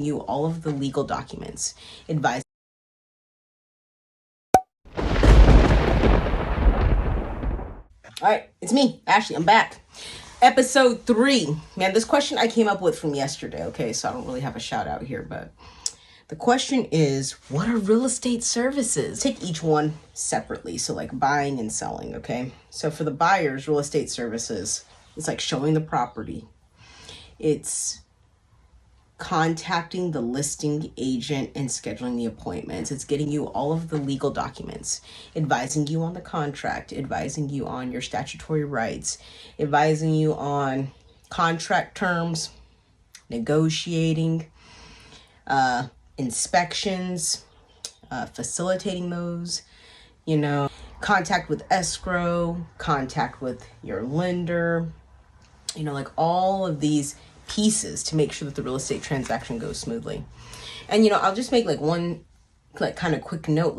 you all of the legal documents, advise. All right, it's me, Ashley. I'm back. Episode 3. Man, this question I came up with from yesterday, okay? So I don't really have a shout out here, but the question is, what are real estate services? Take each one separately. So like buying and selling, okay? So for the buyers, real estate services, it's like showing the property. It's contacting the listing agent and scheduling the appointments. It's getting you all of the legal documents, advising you on the contract, advising you on your statutory rights, advising you on contract terms, negotiating, inspections, facilitating those, contact with escrow, contact with your lender, like all of these pieces to make sure that the real estate transaction goes smoothly. And I'll just make one kind of quick note,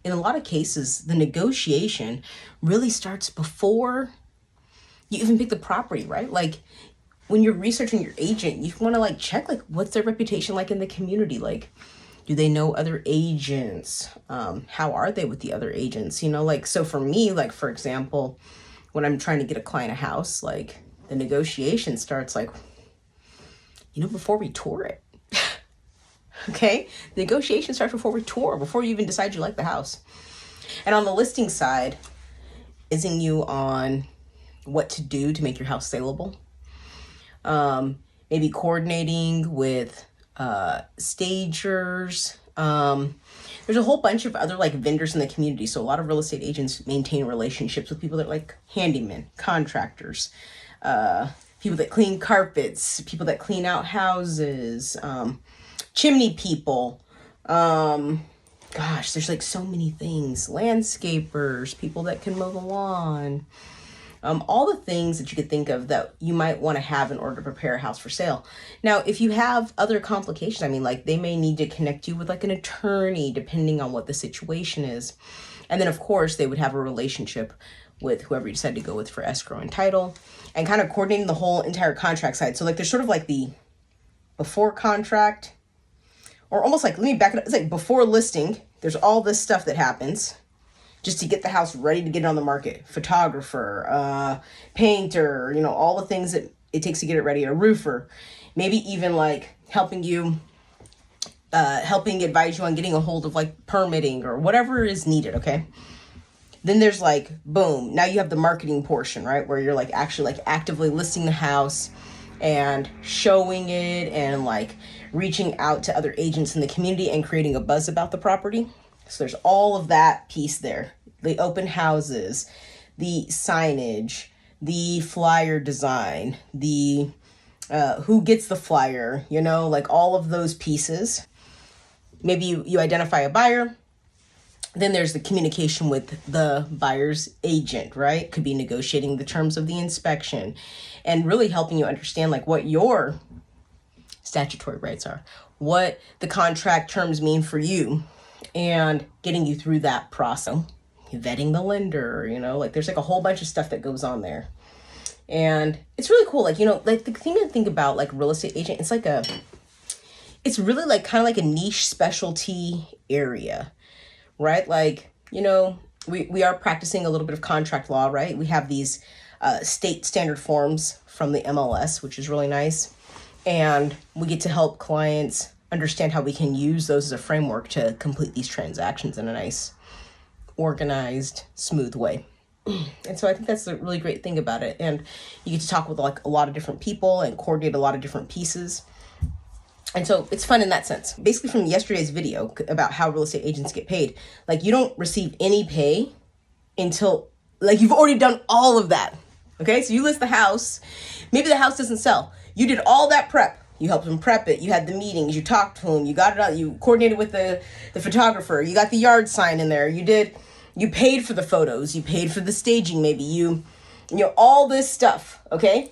in a lot of cases the negotiation really starts before you even pick the property, right? When you're researching your agent, you want to check what's their reputation in the community, do they know other agents, how are they with the other agents, so for me, for example, when I'm trying to get a client a house, the negotiation starts before we tour it. Okay? The negotiation starts before we tour, before you even decide you like the house. And on the listing side, advising you on what to do to make your house saleable. Maybe coordinating with stagers. There's a whole bunch of other vendors in the community. So a lot of real estate agents maintain relationships with people that are handymen, contractors, people that clean carpets, people that clean out houses, chimney people. There's so many things. Landscapers, people that can mow the lawn. All the things that you could think of that you might want to have in order to prepare a house for sale. Now, if you have other complications, they may need to connect you with an attorney, depending on what the situation is. And then, of course, they would have a relationship with whoever you decide to go with for escrow and title, and kind of coordinating the whole entire contract side. So there's sort of the before contract, or almost let me back it up. It's before listing, there's all this stuff that happens just to get the house ready to get it on the market. Photographer, painter, all the things that it takes to get it ready. A roofer, maybe even helping advise you on getting a hold of permitting or whatever is needed. Okay. Then there's boom, now you have the marketing portion, right? Where you're actually actively listing the house and showing it and reaching out to other agents in the community and creating a buzz about the property. So there's all of that piece there. The open houses, the signage, the flyer design, the who gets the flyer, all of those pieces. Maybe you identify a buyer. Then there's the communication with the buyer's agent, right? Could be negotiating the terms of the inspection and really helping you understand what your statutory rights are, what the contract terms mean for you, and getting you through that process. Vetting the lender, there's a whole bunch of stuff that goes on there. And it's really cool. The thing to think about real estate agent, it's really kind of a niche specialty area. Right? We are practicing a little bit of contract law, right? We have these state standard forms from the MLS, which is really nice. And we get to help clients understand how we can use those as a framework to complete these transactions in a nice, organized, smooth way. And so I think that's the really great thing about it. And you get to talk with a lot of different people and coordinate a lot of different pieces. And so it's fun in that sense. Basically from yesterday's video about how real estate agents get paid, you don't receive any pay until you've already done all of that. Okay. So you list the house, maybe the house doesn't sell. You did all that prep. You helped them prep it. You had the meetings, you talked to them, you got it out, you coordinated with the photographer, you got the yard sign in there. You paid for the photos, you paid for the staging, maybe all this stuff. Okay.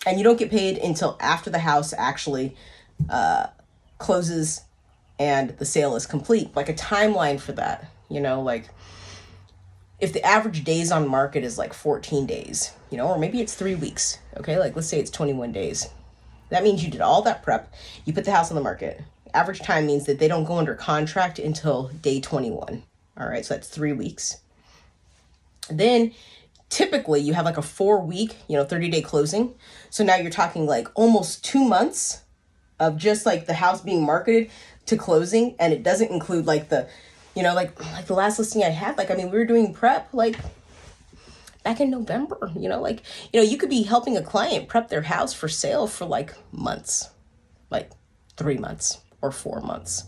And you don't get paid until after the house actually closes and the sale is complete. A timeline for that, if the average days on market is 14 days, or maybe it's 3 weeks. Okay. Let's say it's 21 days. That means you did all that prep. You put the house on the market. Average time means that they don't go under contract until day 21. All right, so that's 3 weeks. Then typically you have like a 4-week, 30-day closing. So now you're talking like almost 2 months of just like the house being marketed to closing. And it doesn't include like the, like the last listing I had, we were doing prep like back in November, you could be helping a client prep their house for sale for like months, like 3 months or 4 months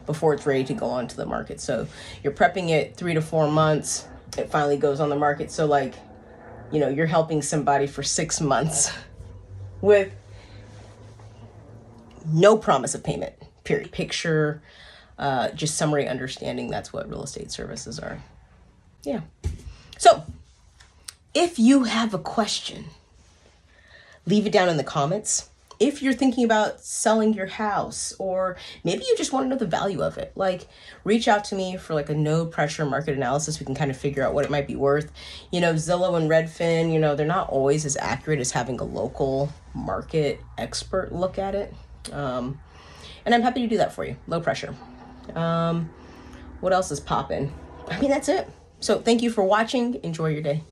before it's ready to go onto the market. So you're prepping it 3 to 4 months. It finally goes on the market. So you're helping somebody for 6 months with no promise of payment, period. Picture, just summary understanding. That's what real estate services are. Yeah. So if you have a question, leave it down in the comments. If you're thinking about selling your house, or maybe you just want to know the value of it, reach out to me for a no pressure market analysis. We can kind of figure out what it might be worth. Zillow and Redfin, they're not always as accurate as having a local market expert look at it. And I'm happy to do that for you. Low pressure. What else is popping? That's it. So thank you for watching. Enjoy your day.